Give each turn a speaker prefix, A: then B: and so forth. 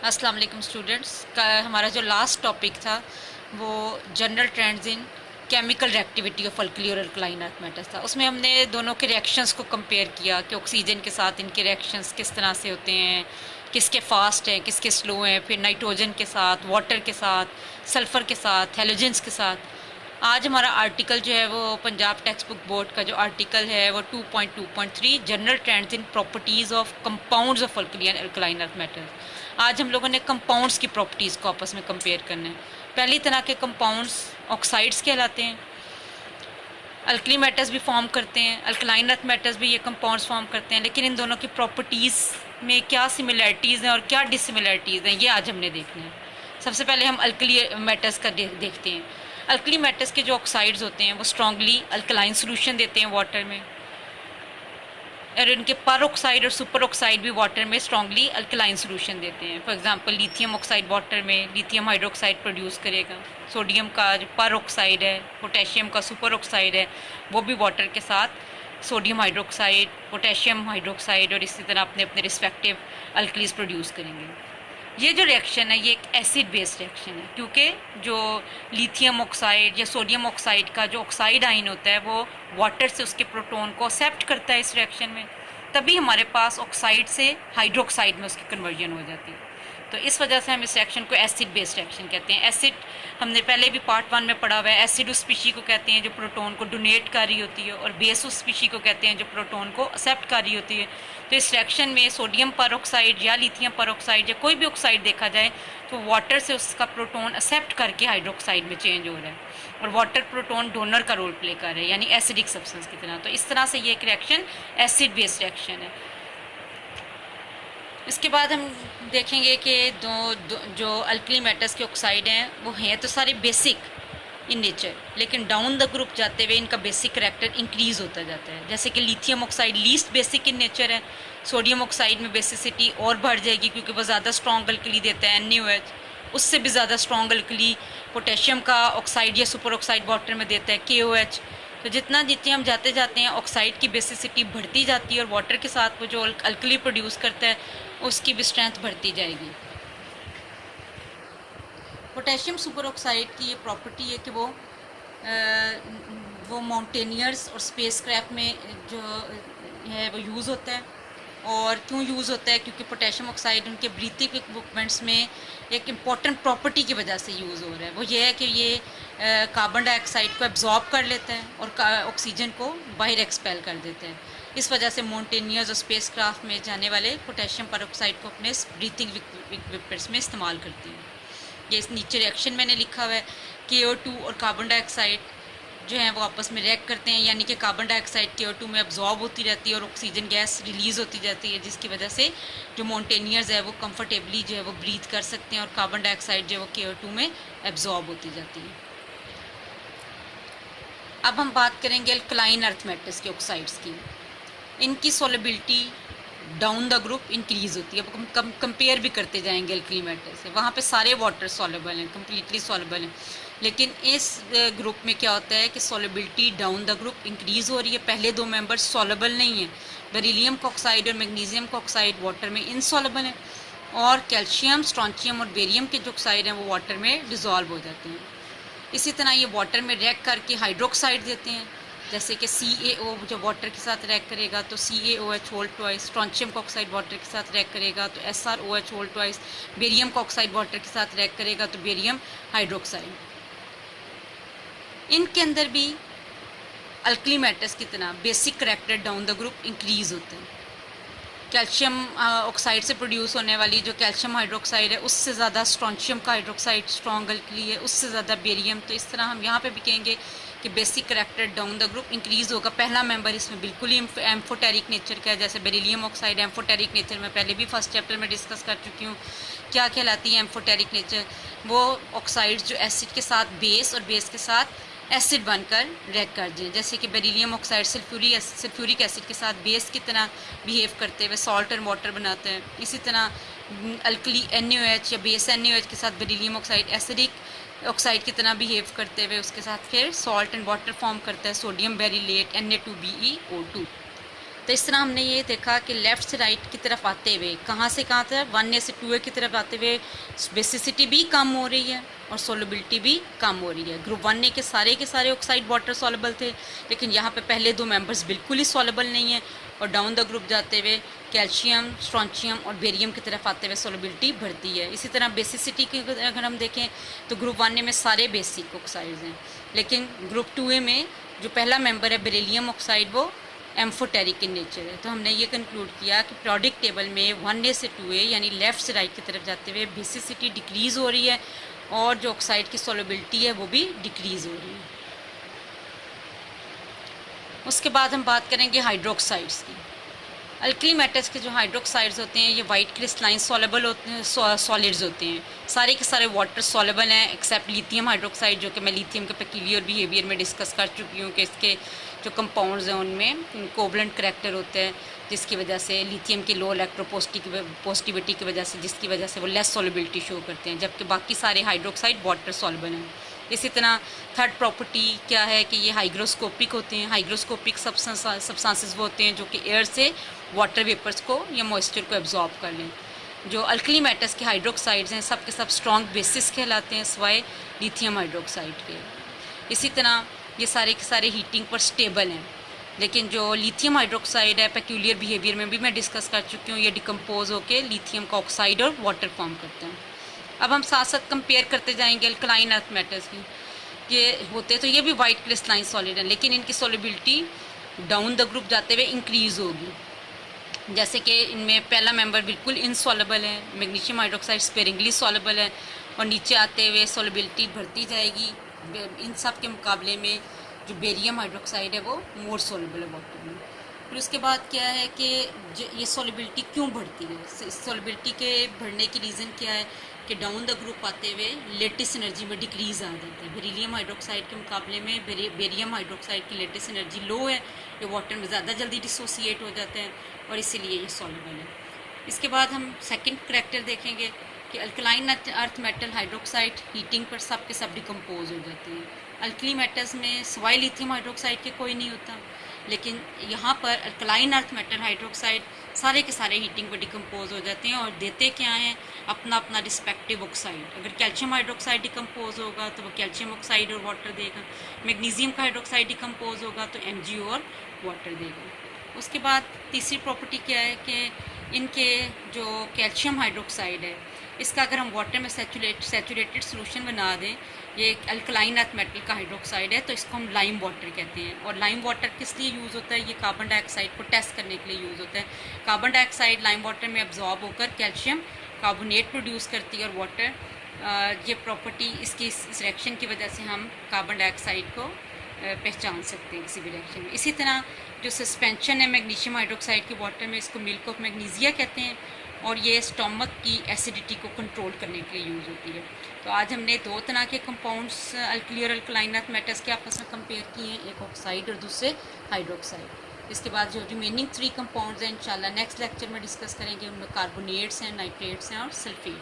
A: अस्सलाम वालेकुम स्टूडेंट्स का हमारा जो लास्ट टॉपिक था वो general trends in chemical reactivity of alkali और अल्कलाइन अर्थ मेटल्स था। उसमें हमने दोनों के रिएक्शंस को कंपेयर किया कि ऑक्सीजन के साथ इनके रिएक्शंस किस तरह से होते हैं, किसके फास्ट हैं, किसके स्लो हैं, फिर नाइट्रोजन के साथ, वाटर के साथ, सल्फ़र के साथ, हेलोजेंस के साथ। आज हमारा आर्टिकल जो है वो पंजाब टेक्स्ट बुक बोर्ड का जो आर्टिकल है वो 2.2.3 general trends in properties of compounds of alkali and alkaline earth metals. आज हम लोगों ने कंपाउंड्स की प्रॉपर्टीज़ को आपस में कंपेयर करना है। पहली तरह के कंपाउंड्स ऑक्साइड्स कहलाते हैं। अल्कली मेटल्स भी फॉर्म करते हैं, अल्कलाइन अर्थ मेटल्स भी ये कंपाउंड्स फॉर्म करते हैं, लेकिन इन दोनों की प्रॉपर्टीज़ में क्या सिमिलरिटीज़ हैं और क्या डिसमिलरिटीज़ हैं ये आज हमने देखना है। सबसे पहले हम अल्कली मेटल्स का देखते हैं। अल्कली मेटल्स के जो ऑक्साइड्स होते हैं वो स्ट्रांगली अल्कलाइन सोल्यूशन देते हैं वाटर में, और इनके पर ऑक्साइड और सुपर ऑक्साइड भी वाटर में स्ट्रांगली अल्कलाइन सोल्यूशन देते हैं। For example lithium oxide water में लिथियम हाइड्रोक्साइड प्रोड्यूस करेगा, सोडियम का जो पर ऑक्साइड है, पोटेशियम का सुपर ऑक्साइड है, वो भी वाटर के साथ सोडियम हाइड्रोक्साइड, पोटेशियम हाइड्रोक्साइड और इसी तरह अपने अपने रिस्पेक्टिव अल्कलीज प्रोड्यूस करेंगे। ये जो रिएक्शन है ये एक एसिड बेस्ड रिएक्शन है, क्योंकि जो लिथियम ऑक्साइड या सोडियम ऑक्साइड का जो ऑक्साइड आयन होता है वो वाटर से उसके प्रोटॉन को एक्सेप्ट करता है इस रिएक्शन में, तभी हमारे पास ऑक्साइड से हाइड्रोक्साइड में उसकी कन्वर्जन हो जाती है। तो इस वजह से हम इस रिएक्शन को एसिड बेस्ड रिएक्शन कहते हैं। एसिड हमने पहले भी पार्ट 1 में पढ़ा हुआ है। एसिड उस स्पीशी को कहते हैं जो प्रोटॉन को डोनेट कर रही होती है, और बेस उस स्पीशी को कहते हैं जो प्रोटॉन को एक्सेप्ट कर रही होती है। तो इस रिएक्शन में सोडियम परऑक्साइड या लिथियम परऑक्साइड या कोई भी ऑक्साइड देखा जाए तो वाटर से उसका प्रोटॉन एक्सेप्ट करके हाइड्रोक्साइड में चेंज हो रहा है, और वाटर प्रोटॉन डोनर का रोल प्ले कर रहा है, यानी एसिडिक सब्सटेंस की तरह। तो इस तरह से ये एक रिएक्शन एसिड बेस्ड रिएक्शन है। इसके बाद हम देखेंगे कि जो अल्कली मेटल्स के ऑक्साइड हैं वो हैं तो सारे बेसिक इन नेचर, लेकिन डाउन द ग्रुप जाते हुए इनका बेसिक करैक्टर इंक्रीज़ होता जाता है। जैसे कि lithium oxide least basic in nature है, सोडियम ऑक्साइड में बेसिसिटी और बढ़ जाएगी क्योंकि वो ज़्यादा स्ट्रॉन्ग अल्कली देता है NaOH, उससे भी ज़्यादा स्ट्रॉन्ग अल्कली पोटेशियम का ऑक्साइड या सुपर ऑक्साइड वाटर में देता है KOH। तो जितना जितने हम जाते जाते हैं ऑक्साइड की बेसिसिटी बढ़ती जाती है, और वाटर के साथ वो जो अल्कली प्रोड्यूस करता है उसकी भी स्ट्रेंथ बढ़ती जाएगी। पोटेशियम सुपर ऑक्साइड की ये प्रॉपर्टी है कि वो माउंटेनियर्स और स्पेसक्राफ्ट में जो है वो यूज़ होता है। और क्यों यूज़ होता है? क्योंकि पोटेशियम ऑक्साइड उनके ब्रीथिंग इक्विपमेंट्स में एक इम्पॉर्टेंट प्रॉपर्टी की वजह से यूज़ हो रहा है। वो ये है कि ये कार्बन डाइऑक्साइड को एब्जॉर्ब कर लेता है और ऑक्सीजन को बाहर एक्सपेल कर देता है। इस वजह से माउंटेनियर्स और स्पेसक्राफ्ट में जाने वाले पोटेशियम परऑक्साइड को अपने ब्रीथिंग इक्विपमेंट्स में इस्तेमाल करती हैं। ये इस नीचे रिएक्शन मैंने लिखा हुआ है, KO2 और कार्बन डाइऑक्साइड जो है वो आपस में रिएक्ट करते हैं, यानी कि कार्बन डाइऑक्साइड KO2 में अब्जॉर्ब होती रहती है और ऑक्सीजन गैस रिलीज़ होती जाती है, जिसकी वजह से जो माउंटेनियर्स है वो कंफर्टेबली जो है वो ब्रीथ कर सकते हैं, और कार्बन डाइऑक्साइड जो है वो KO2 में एब्जॉर्ब होती जाती है। अब हम बात करेंगे अल्कलाइन अर्थ मेटल्स के ऑक्साइड्स की। इनकी solubility down the group increase होती है। अब हम कंपेयर भी करते जाएंगे अल्कली मेटल से, वहाँ पे सारे वाटर सॉलेबल हैं, कम्प्लीटली सॉलेबल हैं, लेकिन इस ग्रुप में क्या होता है कि solubility down the group increase हो रही है। पहले दो मेंबर्स सॉलेबल नहीं हैं, बेरिलियम का ऑक्साइड और मैग्नीशियम का ऑक्साइड वाटर में इनसॉलेबल हैं, और कैल्शियम, स्ट्रॉन्शियम और बेरियम के जो ऑक्साइड हैं वो वाटर में डिज़ोल्व हो जाते हैं। इसी तरह ये वाटर में रिएक्ट करके हाइड्रोक्साइड देते हैं, जैसे कि CaO जो वाटर के साथ रिएक्ट करेगा तो CaOH होल ट्वाइस, स्ट्रॉन्शियम का ऑक्साइड वाटर के साथ रिएक्ट करेगा तो SrOH होल ट्वाइस, बेरियम का ऑक्साइड वाटर के साथ रिएक्ट करेगा तो बेरियम हाइड्रोक्साइड। इनके अंदर भी अल्कली मेटल्स की तरह basic character down the group increase होते हैं। कैल्शियम ऑक्साइड से प्रोड्यूस होने वाली जो कैल्शियम हाइड्रोक्साइड है उससे ज़्यादा स्ट्रॉन्शियम का हाइड्रोक्साइड स्ट्रॉन्ग अल्कली है, उससे ज़्यादा बेरियम। तो इस तरह हम यहाँ पे भी कहेंगे कि basic character down the group increase होगा। पहला मेंबर इसमें बिल्कुल ही एम्फोटेरिक नेचर का है, जैसे बेरिलियम ऑक्साइड एम्फोटेरिक नेचर में पहले भी फर्स्ट चैप्टर में डिस्कस कर चुकी हूँ। क्या कहलाती है एम्फोटेरिक नेचर? वो ऑक्साइड्स जो एसिड के साथ बेस और बेस के साथ एसिड बनकर रिएक्ट कर जाए, जैसे कि बेरिलियम ऑक्साइड सल्फ्यूरिक एसिड के साथ बेस की तरह बिहेव करते हुए सॉल्ट एंड वाटर बनाते हैं। इसी तरह अल्कली NaOH या बेस NaOH के साथ बेरिलियम ऑक्साइड एसिडिक ऑक्साइड की तरह बिहेव करते हुए उसके साथ फिर सॉल्ट एंड वाटर फॉर्म करता है, सोडियम बेरिलेट Na2BeO2। तो इस तरह हमने ये देखा कि लेफ़्ट से राइट की तरफ आते हुए कहाँ से कहाँ तक 1A से 2A की तरफ आते हुए बेसिसिटी भी कम हो रही है और सोलबिलिटी भी कम हो रही है। ग्रुप 1A के सारे ऑक्साइड वाटर सॉलेबल थे, लेकिन यहाँ पे पहले 2 मेंबर्स बिल्कुल ही सॉलेबल नहीं है और डाउन द ग्रुप जाते हुए कैल्शियम, स्ट्रॉन्शियम और बेरियम की तरफ आते हुए सोलबिलिटी बढ़ती है। इसी तरह बेसिसिटी की अगर हम देखें तो ग्रुप 1A में सारे बेसिक ऑक्साइड्स हैं, लेकिन ग्रुप 2A में जो पहला मेंबर है बेरिलियम ऑक्साइड वो एम्फोटेरिक इन नेचर है। तो हमने ये कंक्लूड किया कि प्रोडिक टेबल में 1A से 2A यानी लेफ़्ट से राइट की तरफ जाते हुए बेसिसिटी डिक्रीज़ हो रही है और जो ऑक्साइड की सोलबिलिटी है वो भी डिक्रीज़ हो रही है। उसके बाद हम बात करेंगे हाइड्रोक्साइड्स की। अल्कली मेटल्स के जो हाइड्रोक्साइड्स होते हैं ये वाइट क्रिस्टलाइन सॉलेबल होते हैं, सॉलिड्स होते हैं। सारे के सारे वाटर सॉलेबल हैं एक्सेप्ट लिथियम हाइड्रोक्साइड, जो कि मैं लिथियम के पेक्यूलियर बिहेवियर में डिस्कस कर चुकी हूँ कि इसके जो कंपाउंड्स हैं उनमें कोवलेंट करैक्टर होते हैं, जिसकी वजह से लिथियम की लो इलेक्ट्रोपोजिटिविटी की वजह से जिसकी वजह से वो लेस सॉलिबिलिटी शो करते हैं, जबकि बाकी सारे हाइड्रोक्साइड वाटर सॉल्युबल हैं। इसी तरह थर्ड प्रॉपर्टी क्या है कि ये हाइग्रोस्कोपिक होते हैं। हाइग्रोस्कोपिक सब्सटेंसेस वो होते हैं जो कि एयर से वाटर वेपर्स को या मॉइस्चर को एब्जॉर्ब कर लें। जो अल्कली मेटल्स के हाइड्रोक्साइड्स हैं सब के सब स्ट्रॉन्ग बेसिस कहलाते हैं सिवाय लिथियम हाइड्रोक्साइड के। इसी तरह ये सारे के सारे हीटिंग पर स्टेबल हैं, लेकिन जो लिथियम हाइड्रोक्साइड है पेक्यूलियर बिहेवियर में भी मैं डिस्कस कर चुकी हूँ, ये डिकम्पोज होकर लिथियम का ऑक्साइड और वाटर फॉर्म करते हैं। अब हम साथ साथ कंपेयर करते जाएंगे अल्कलाइन अर्थ मेटल्स की। ये होते तो ये भी वाइट क्रिस्टलाइन सॉलिड है, लेकिन इनकी सॉलिबिलिटी डाउन द ग्रुप जाते हुए इंक्रीज़ होगी। जैसे कि इनमें पहला मेंबर बिल्कुल इनसॉलेबल है, मैग्नीशियम हाइड्रोक्साइड स्पेरिंगली सॉलेबल है, और नीचे आते हुए सॉलिबिलिटी बढ़ती जाएगी। इन सब के मुकाबले में जो बेरियम हाइड्रोक्साइड है वो मोर सॉलेबल है वाटर में। फिर उसके बाद क्या है कि ये सॉलिबिलिटी क्यों बढ़ती है? सॉलिबिलिटी के बढ़ने की रीज़न क्या है कि डाउन द ग्रुप आते हुए लेटिस एनर्जी में डिक्रीज़ आ जाती है। बेरिलियम हाइड्रोक्साइड के मुकाबले में बेरियम हाइड्रोक्साइड की लेटिस एनर्जी लो है, ये वाटर में ज़्यादा जल्दी डिसोसिएट हो जाते हैं और इसीलिए ये सॉल्युबल है। इसके बाद हम सेकंड करैक्टर देखेंगे कि alkaline earth metal hydroxide heating पर सब के सब डिकम्पोज हो जाते हैं। अल्कली मेटल्स में सिवाय लिथियम हाइड्रोक्साइड के कोई नहीं होता, लेकिन यहाँ पर अल्कलाइन अर्थ मेटल हाइड्रोक्साइड सारे के सारे हीटिंग पर डिकम्पोज हो जाते हैं और देते क्या हैं अपना अपना रिस्पेक्टिव ऑक्साइड। अगर कैल्शियम हाइड्रोक्साइड डिकम्पोज होगा तो वो कैल्शियम ऑक्साइड और वाटर देगा, मैग्नीशियम का हाइड्रोक्साइड डिकम्पोज होगा तो MgO और वाटर देगा। उसके बाद तीसरी प्रॉपर्टी क्या है कि इनके जो कैल्शियम हाइड्रोक्साइड है इसका अगर हम वाटर में सैचुरेटेड सोल्यूशन बना दें, ये एक अल्कलाइन अर्थ मेटल का हाइड्रोक्साइड है, तो इसको हम लाइम वाटर कहते हैं। और लाइम वाटर किस लिए यूज़ होता है? ये कार्बन डाइऑक्साइड को टेस्ट करने के लिए यूज़ होता है। कार्बन डाइऑक्साइड लाइम वाटर में एब्जॉर्ब होकर कैल्शियम कार्बोनेट प्रोड्यूस करती है और वाटर ये प्रॉपर्टी इसकी इस रिएक्शन की वजह से हम कार्बन डाइऑक्साइड को पहचान सकते हैं किसी भी रिएक्शन में। इसी तरह जो सस्पेंशन है मैग्नीशियम हाइड्रोक्साइड के वाटर में, इसको मिल्क ऑफ मैग्नीशिया कहते हैं और ये स्टमक की एसिडिटी को कंट्रोल करने के लिए यूज़ होती है। तो आज हमने दो तरह के कंपाउंड्स अल्कली और अल्कलाइन अर्थ मेटल्स के आपस में कंपेयर किए हैं, एक ऑक्साइड और दूसरे हाइड्रोक्साइड। इसके बाद जो रिमेनिंग 3 कंपाउंड्स हैं इंशाल्लाह नेक्स्ट लेक्चर में डिस्कस करेंगे। उनमें कार्बोनेट्स हैं, नाइट्रेट्स हैं और सल्फेट्स।